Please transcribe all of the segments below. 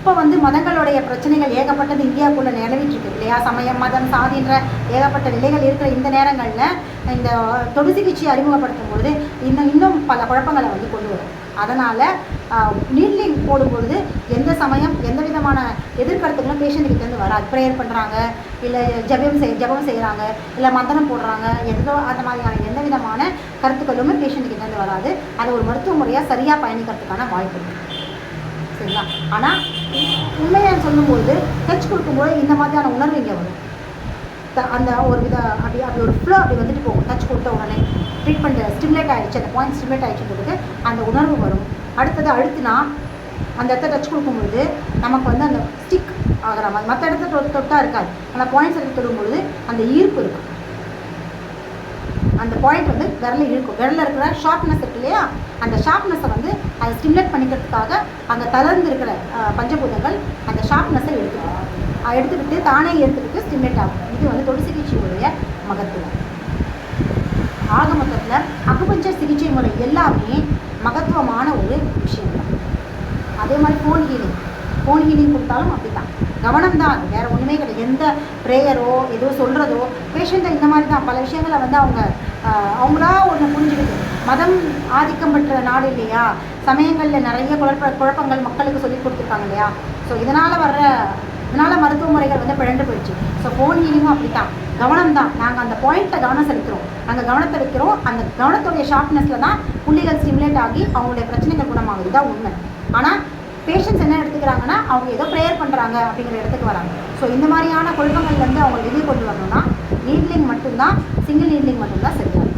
இப்போ வந்து மதங்களுடைய பிரச்சனைகள் ஏகப்பட்டது இந்தியாவுக்குள்ளே நிலவிட்டு இருக்கு இல்லையா? சமயம், மதம், சாதின்ற ஏகப்பட்ட நிலைகள் இருக்கிற இந்த நேரங்களில் இந்த தொடு சிகிச்சை அறிமுகப்படுத்தும் பொழுது இன்னும் பல குழப்பங்களை வந்து கொண்டு வரும். அதனால் நீட்லிங் போடும்பொழுது எந்த சமயம் எந்த விதமான எதிர்கருத்துக்களும் பேஷண்ட்டுக்கிட்டேருந்து வராது. ப்ரேயர் பண்ணுறாங்க, இல்லை ஜபம் செய்கிறாங்க, இல்லை மந்திரம் போடுறாங்க, எந்தோ அந்த மாதிரியான எந்த விதமான கருத்துக்களுமே பேஷண்ட்டுக்கிட்டேருந்து வராது. அது ஒரு மருத்துவ முறையாக சரியாக பயணிக்கிறதுக்கான வாய்ப்பு இருக்குது. சரிங்களா? ஆனால் உண்மையாக சொல்லும்போது டச் கொடுக்கும்போது இந்த மாதிரியான உணர்வு இங்கே வரும். அந்த ஒரு வித அப்படி ஒரு ஃப்ளோ அப்படி வந்துட்டு போகும். டச் கொடுத்த உடனே ட்ரீட்மெண்ட் ஸ்டிமுலேட் ஆகிடுச்சு, அந்த பாயிண்ட் ஸ்டிமுலேட் ஆகிடுச்சுன்றதுக்கு அந்த உணர்வு வரும். அடுத்தது அழுத்தினா அந்த இடத்த டச் கொடுக்கும்பொழுது நமக்கு வந்து அந்த ஸ்டிக் ஆகிற மாதிரி, மற்ற இடத்துல தொட்டால் இருக்காது, அந்த பாயிண்ட்ஸ் எடுத்து தொடும்பொழுது அந்த ஈர்ப்பு இருக்கும். அந்த பாயிண்ட் வந்து விரலில் இழுக்கும். விரலில் இருக்கிற ஷார்ப்னஸ் இருக்கு இல்லையா? அந்த ஷார்ப்னஸை வந்து அதை ஸ்டிமுலேட் பண்ணிக்கிறதுக்காக அந்த தளர்ந்து இருக்கிற பஞ்சபூதங்கள் அந்த ஷார்ப்னஸை எடுத்துக்கிட்டு தானே எடுத்துக்கிட்டு ஸ்டிமுலேட் ஆகும். இது வந்து தொடு சிகிச்சையுடைய மகத்துவம். ஆக மொத்தத்தில் அக்குபஞ்சர் சிகிச்சை முறை எல்லாமே மகத்துவமான ஒரு விஷயம் தான். அதே மாதிரி ஃபோன் ஹீலிங் கொடுத்தாலும் அப்படி தான், கவனம் தான். அது வேறு ஒன்றுமே கிடையாது. எந்த ப்ரேயரோ ஏதோ சொல்கிறதோ பேஷண்ட்டை இந்த மாதிரி தான் பல விஷயங்களை வந்து அவங்களா ஒன்று புரிஞ்சுக்கிட்டு, மதம் ஆதிக்கம் பெற்ற நாடு இல்லையா? சமயங்களில் நிறைய குழப்பங்கள் மக்களுக்கு சொல்லி கொடுத்துருக்காங்க இல்லையா? ஸோ இதனால் மருத்துவ முறைகள் வந்து பிழண்டு போயிடுச்சு. ஸோ ஃபோன் ஹீலிங்கும் அப்படி தான், கவனம் தான். நாங்கள் அந்த பாயிண்ட்டில் கவனம் செலுத்துகிறோம், நாங்கள் கவனத்தை வைக்கிறோம். அந்த கவனத்துடைய ஷார்ப்னஸில் தான் புள்ளிகள் ஸ்டிமுலேட் ஆகி அவங்களுடைய பிரச்சனைகள் குணமாகுது தான் உண்மை. ஆனால் பேஷண்ட்ஸ் என்ன எடுத்துக்கிறாங்கன்னா அவங்க ஏதோ ப்ரேயர் பண்ணுறாங்க அப்படிங்கிற இடத்துக்கு வராங்க. ஸோ இந்த மாதிரியான குழப்பங்கள் வந்து அவங்க வெளியே கொண்டு வரணும்னா நீட்லிங் மட்டும்தான், சிங்கிள் நீட்லிங் மட்டும்தான் சரியாகும்.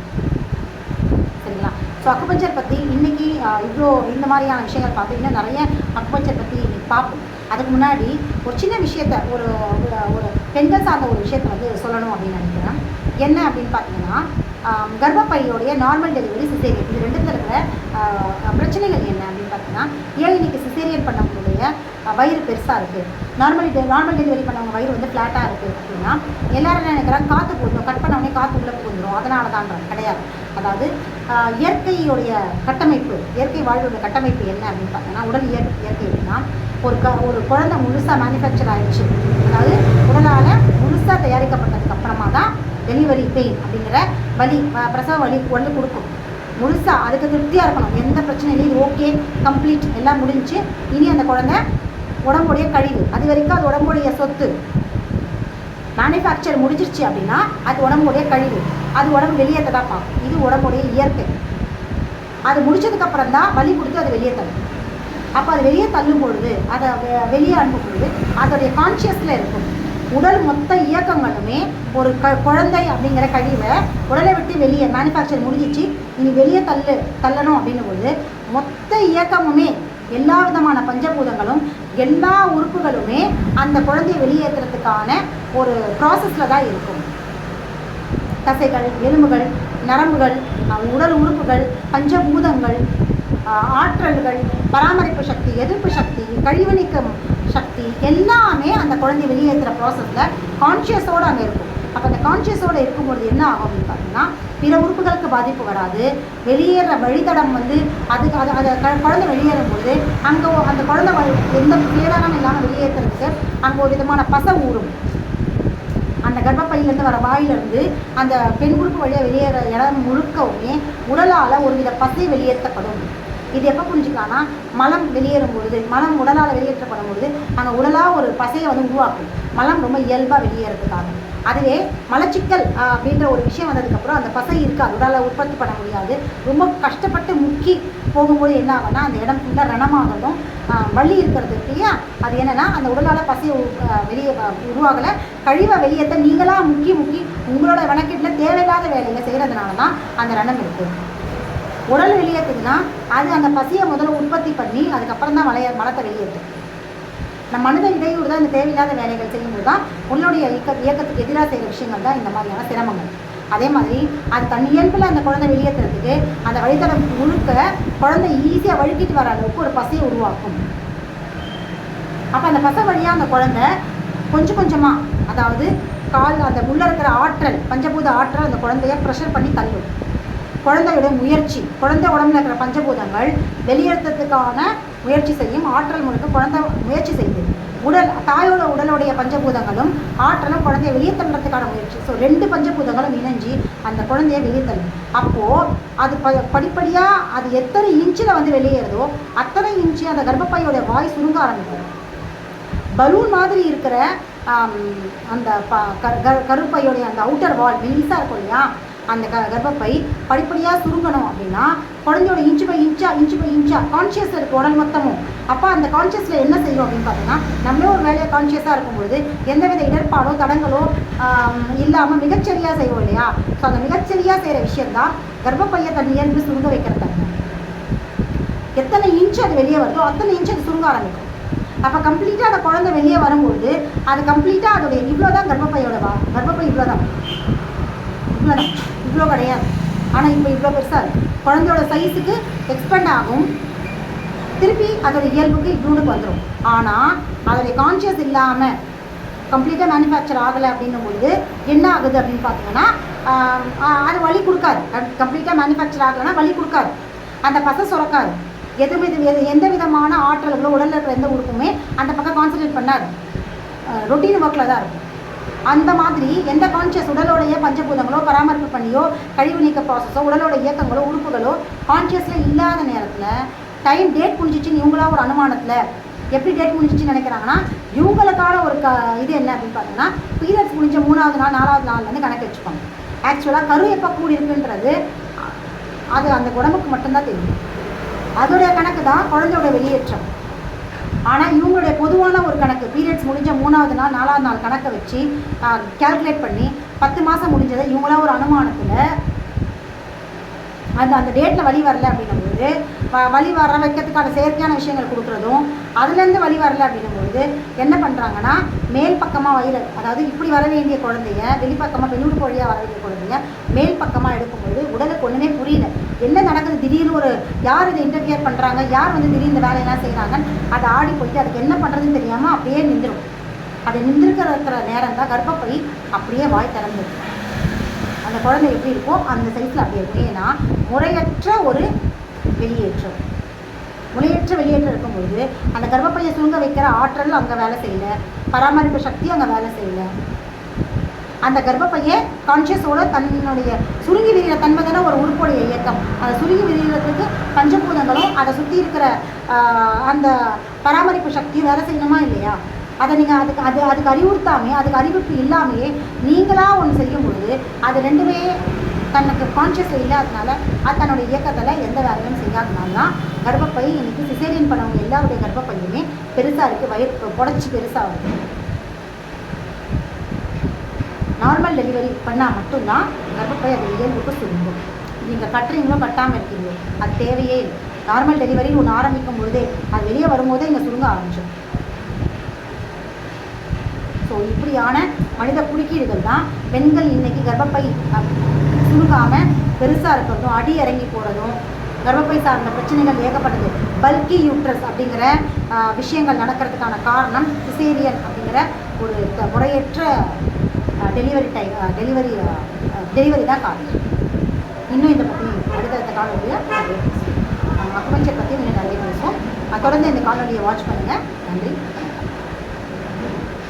சரிங்களா? ஸோ அக்குபஞ்சர் பற்றி இன்றைக்கி இவ்வளோ இந்த மாதிரியான விஷயங்கள் பார்த்து இன்னும் நிறைய அக்குபஞ்சர் பற்றி இன்றைக்கி பார்ப்போம். அதுக்கு முன்னாடி ஒரு சின்ன விஷயத்தை ஒரு பெண்கள் சார்ந்த ஒரு விஷயத்தை வந்து சொல்லணும் அப்படின்னு நினைக்கிறேன். என்ன அப்படின்னு பார்த்தீங்கன்னா, கர்ப்பப்பையோடைய நார்மல் டெலிவரி, சிசேரியன், இது ரெண்டுத்தில் இருக்கிற பிரச்சனைகள் என்ன அப்படின்னு பார்த்தீங்கன்னா, ஏன் இன்றைக்கி சிசேரியன் பண்ணவங்களுடைய வயிறு பெருசாக இருக்குது, நார்மல் டெலிவரி பண்ணவங்க வயிறு வந்து ஃப்ளாட்டாக இருக்குது அப்படின்னா எல்லோரும் என்ன நினைக்கிறாங்க, காற்று போடணும், கட் பண்ண உடனே காற்று உள்ளே போந்துடும், அதனால தான் கிடையாது. அதாவது இயற்கையுடைய கட்டமைப்பு, இயற்கை வாழ்வுடைய கட்டமைப்பு என்ன அப்படின்னு பார்த்தீங்கன்னா, உடல் இயற்கை எப்படின்னா, ஒரு குழந்தை முழுசாக மேனுஃபேக்சர் ஆகிடுச்சு, அதாவது உடலால் முழுசாக தயாரிக்கப்பட்டதுக்கு அப்புறமா தான் டெலிவரி பெயின் அப்படிங்கிற வலி, பிரசவ வலி வந்து கொடுக்கும். முழுசாக அதுக்கு திருப்தியாக இருக்கணும், எந்த பிரச்சனையும் இது ஓகே கம்ப்ளீட் எல்லாம் முடிஞ்சு, இனி அந்த குழந்தை உடம்புடைய கழிவு, அது வரைக்கும் அது உடம்புடைய சொத்து. மேனுஃபேக்சர் முடிஞ்சிருச்சு அப்படின்னா அது உடம்புடைய கழிவு, அது உடம்பு வெளியேற்ற தான் பார்க்கும். இது உடம்புடைய இயற்கை. அது முடிச்சதுக்கப்புறம் தான் வலி கொடுத்து அது வெளியே தள்ளும். அப்போ அது வெளியே தள்ளும் பொழுது, அதை வெளியே அனுப்பும் பொழுது அதோடைய கான்ஷியஸில் இருக்கும். உடல் மொத்த இயக்கங்களுமே ஒரு குழந்தை அப்படிங்கிற கழிவை உடலை விட்டு வெளியே மேனுஃபேக்சர் முடிஞ்சிச்சு, இனி வெளியே தள்ளணும் அப்படின்னும் பொழுது மொத்த இயக்கமுமே எல்லா விதமான பஞ்சபூதங்களும் எல்லா உறுப்புகளுமே அந்த குழந்தையை வெளியேற்றுறதுக்கான ஒரு ப்ராசஸில் தான் இருக்கும். தசைகள், எலும்புகள், நரம்புகள், உடல் உறுப்புகள், பஞ்சபூதங்கள், ஆற்றல்கள், பராமரிப்பு சக்தி, எதிர்ப்பு சக்தி, கழிவு நீக்கம் சக்தி எல்லாமே அந்த குழந்தை வெளியேற்றுற ப்ராசஸில் கான்ஷியஸோடு அங்கே இருக்கும். அப்போ அந்த கான்ஷியஸோடு இருக்கும்பொழுது என்ன ஆகும் அப்படின்னு பார்த்தீங்கன்னா, பிற உறுப்புகளுக்கு பாதிப்பு வராது. வெளியேற வழித்தடம் வந்து குழந்தை வெளியேறும் பொழுது அங்கே அந்த குழந்தை எந்த பேரானம் இல்லாமல் வெளியேற்றுறதுக்கு அங்கே ஒரு விதமான பசை ஊறும். அந்த கர்ப்பப்பையிலேருந்து வர வாயிலிருந்து அந்த பெண் உறுப்பு வழியாக வெளியேற இடம் முழுக்கவுமே உடலால் ஒரு வித பசை வெளியேற்றப்படும். இது எப்போ புரிஞ்சுக்கலாம்னா, மலம் வெளியேறும் பொழுது, மலம் உடலால் வெளியேற்றப்படும் பொழுது அங்கே உடலாக ஒரு பசையை வந்து உருவாக்கும், மலம் ரொம்ப இயல்பாக வெளியேறதுக்காக. அதுவே மலச்சிக்கல் அப்படின்ற ஒரு விஷயம் வந்ததுக்கப்புறம் அந்த பசை இருக்காது, உடலால் உற்பத்தி பண்ண முடியாது. ரொம்ப கஷ்டப்பட்டு முக்கி போகும்போது என்ன ஆகும்னா அந்த இடம் ஃபுல்லாக ரணமாகணும், வலி இருக்கிறது இல்லையா? அது என்னென்னா அந்த உடலால் பசையை வெளியே உருவாகலை, கழிவை வெளியேற்ற நீங்களாக முக்கி உங்களோட வழக்கீட்டில் தேவையில்லாத வேலையை செய்கிறதுனால தான் அந்த ரணம் இருக்குது. உடல் வெளியேற்றுதுன்னா அது அந்த பசியை முதல்ல உற்பத்தி பண்ணி அதுக்கப்புறம் தான் மலத்தை வெளியேற்றும். நம்ம மனித இடையூறு தான் இந்த தேவையில்லாத வேலைகள் செய்யும்போது தான் உன்னுடைய இயக்கத்துக்கு எதிராக செய்கிற விஷயங்கள் தான் இந்த மாதிரியான சிரமங்கள். அதே மாதிரி அது தன் இயல்பில் அந்த குழந்தை வெளியேற்றுறதுக்கு அந்த வழித்தடம் முழுக்க குழந்தை ஈஸியாக வழுக்கிட்டு வர அளவுக்கு ஒரு பசியை உருவாக்கும். அப்போ அந்த பசை வழியாக அந்த குழந்தை கொஞ்சம் கொஞ்சமாக, அதாவது அந்த உள்ள இருக்கிற ஆற்றல், பஞ்சபூத ஆற்றல் அந்த குழந்தைய ப்ரெஷர் பண்ணி தள்ளும். குழந்தையோட முயற்சி, குழந்தை உடம்புல இருக்கிற பஞ்சபூதங்கள் வெளியேற்றத்துக்கான முயற்சி செய்யும், ஆற்றல் முழுக்க குழந்தை முயற்சி செய்யுது. தாயோட உடலுடைய பஞ்சபூதங்களும் ஆற்றலும் குழந்தைய வெளியே தள்ளுறதுக்கான முயற்சி. ஸோ 2 பஞ்சபூதங்களும் இணைஞ்சி அந்த குழந்தைய வெளியே தள்ளும். அப்போது அது படிப்படியாக அது எத்தனை இன்ச்சில் வந்து வெளியேறதோ அத்தனை இன்ச்சு அந்த கர்ப்பப்பையோட வாய் சுருங்க ஆரம்பிக்கும். பலூன் மாதிரி இருக்கிற அந்த கருப்பையோடைய அந்த அவுட்டர் வால் மெலிசாக இருக்கும் இல்லையா, அந்த கர்ப்பப்பை படிப்படியாக சுருங்கணும் அப்படின்னா குழந்தையோட இன்ச்சு பை இன்ச்சா கான்ஷியஸ் இருக்குது உடல் மொத்தமும். அப்போ அந்த கான்ஷியஸில் என்ன செய்யும் அப்படின்னு பார்த்தீங்கன்னா, நம்மளே ஒரு வேலையை கான்ஷியஸாக இருக்கும்பொழுது எந்தவித இடர்பாடோ தடங்களோ இல்லாமல் மிகச்சரியாக செய்வோம் இல்லையா. ஸோ அந்த மிகச்சரியாக செய்கிற விஷயந்தான் கர்ப்பப்பையை தன் இயல்பு சுருங்க வைக்கிறதாங்க. எத்தனை இன்ச்சு அது வெளியே வருதோ அத்தனை இன்ச்சு அது சுருங்க ஆரம்பிக்கும். அப்போ கம்ப்ளீட்டாக அந்த குழந்தை வெளியே வரும்போது அது கம்ப்ளீட்டாக அதோடைய இவ்வளோ தான் கர்ப்பப்பையோட கர்ப்பப்பை இவ்வளோ தான் இவ்வளோ கிடையாது. ஆனால் இப்போ இவ்வளோ பெருசாக இருக்குது. குழந்தையோட சைஸுக்கு எக்ஸ்பெண்ட் ஆகும், திருப்பி அதோட இயல்புக்கு இவ்வளோக்கு வந்துடும். ஆனால் அதோடைய கான்ஷியஸ் இல்லாமல் கம்ப்ளீட்டாக மேனுஃபேக்சர் ஆகலை அப்படின்னும்பொழுது என்ன ஆகுது அப்படின்னு பார்த்தீங்கன்னா, அது வலி கொடுக்காது. கம்ப்ளீட்டாக மேனுஃபேக்சர் ஆகலைன்னா வலி கொடுக்காது, அந்த பசை சுரக்காது, எந்த விதமான ஆற்றல்களோ உடலில் இருக்கிற எந்த உறுப்புமே அந்த பக்கம் கான்சன்ட்ரேட் பண்ணாது, ரொட்டீன் ஒர்க்கில் தான் இருக்கும். அந்த மாதிரி எந்த கான்ஷியஸ் உடலோடைய பஞ்சபூதங்களோ பராமரிப்பு பண்ணியோ கழிவு நீக்க ப்ராசஸோ உடலோட இயக்கங்களோ உறுப்புகளோ கான்ஷியஸில் இல்லாத நேரத்தில் டேட் முடிஞ்சிச்சுன்னு இவங்களா ஒரு அனுமானத்தில் எப்படி டேட் முடிஞ்சிச்சுன்னு நினைக்கிறாங்கன்னா, இவங்களுக்கான ஒரு இது என்ன அப்படின்னு பார்த்தீங்கன்னா, பீரியட்ஸ் முடிஞ்ச 3வது நாள் 4வது நாள்லேருந்து கணக்கு வச்சுப்பாங்க. ஆக்சுவலாக கரு எப்போ கூடி இருக்குன்றது அது அந்த உடம்புக்கு மட்டும்தான் தெரியும். அதோடைய கணக்கு தான் குழந்தையோட வெளியேற்றம். ஆனால் இவங்களுடைய பொதுவான ஒரு கணக்கு பீரியட்ஸ் முடிஞ்ச 3வது நாள் 4வது நாள் கணக்கை வச்சு கேல்குலேட் பண்ணி 10 மாதம் முடிஞ்சதை இவங்களா ஒரு அனுமானத்தில் அந்த டேட்டில் வலி வரல அப்படின்னும்போது வலி வர வைக்கிறதுக்கான செயற்கையான விஷயங்கள் கொடுக்குறதும், அதுலேருந்து வலி வரல அப்படின்னும்போது என்ன பண்ணுறாங்கன்னா, மேல் பக்கமாக வயிறு, அதாவது இப்படி வர வேண்டிய குழந்தைய வெளிப்பக்கமாக பெண்ணூர் வழியாக வர வேண்டிய குழந்தைய மேல் பக்கமாக எடுக்கும்போது உடலுக்கு ஒன்றுமே புரியல, என்ன நடக்குது, திடீர்னு ஒரு யார் இதை இன்டர்ஃபியர் பண்ணுறாங்க, யார் வந்து திடீர்னு இந்த வேலையெல்லாம் செய்கிறாங்கன்னு அதை ஆடி போயிட்டு அதுக்கு என்ன பண்ணுறதுன்னு தெரியாமல் அப்படியே நின்றுடும். அது நின்றுக்கிற நேரம் தான் கர்ப்பப்பை அப்படியே வாய் திறந்து அந்த குழந்தை எப்படி இருக்கோ அந்த சைஸில் அப்படியே இருக்கும். ஏன்னா முறையற்ற ஒரு வெளியேற்றம் இருக்கும்பொழுது அந்த கர்ப்பப்பையை சுருங்க வைக்கிற ஆற்றல் அங்கே வேலை செய்யலை, பராமரிப்பு சக்தி அங்கே வேலை செய்யலை. அந்த கர்ப்பப்பையை கான்ஷியஸோட தன்னுடைய சுருங்கி விரிகிற தன்மை தானே ஒரு உறுப்புடைய இயக்கம். அந்த சுருங்கி விரிகிறதுக்கு பஞ்சபூதங்களும் அதை சுற்றி இருக்கிற அந்த பராமரிப்பு சக்தியும் வேலை செய்யணுமா இல்லையா. அதை நீங்கள் அதுக்கு அறிவுறுத்தாமே, அதுக்கு அறிவிப்பு இல்லாமையே நீங்களாக ஒன்று செய்யும் பொழுது அது ரெண்டுமே தனக்கு கான்ஷியஸில் இல்லாதனால அது தன்னுடைய இயக்கத்தில் எந்த வேலையும் செய்யாதனால தான் கர்ப்பப்பை இன்றைக்கி சிசேரியன் பண்ணவங்க எல்லாருடைய கர்ப்பப்பையுமே பெருசாக இருக்குது, வயிறு புடச்சி பெருசாக இருக்குது. நார்மல் டெலிவரி பண்ணால் மட்டும்தான் கர்ப்பப்பை அது இயல்புக்கு சுருங்கும். நீங்கள் கட்டுறீங்களோ கட்டாமல் இருக்கீங்களோ அது தேவையே இல்லை. நார்மல் டெலிவரி ஒன்று ஆரம்பிக்கும் பொழுதே அது வெளியே வரும்போதே இங்கே சுருங்க ஆரம்பிச்சிடும். ஸோ இப்படியான மனித குறுக்கீடுகள் தான் பெண்கள் இன்றைக்கி கர்ப்பப்பை சுருங்காமல் பெருசாக இருக்கிறதும், அடி இறங்கி போகிறதும், கர்ப்பப்பை சார்ந்த பிரச்சனைகள் ஏகப்பட்டது. பல்கி யூட்ரஸ் அப்படிங்கிற விஷயங்கள் நடக்கிறதுக்கான காரணம் சிசேரியன் அப்படிங்கிற ஒரு முறையற்ற டெலிவரி தான் காரணம். இன்னும் இதை பற்றி அடுத்தடுத்த காணொலியில் அக்குபஞ்சர் பற்றி இன்னும் நிறைய பேசுவோம். தொடர்ந்து இந்த காணொலியை வாட்ச் பண்ணுங்கள். நன்றி.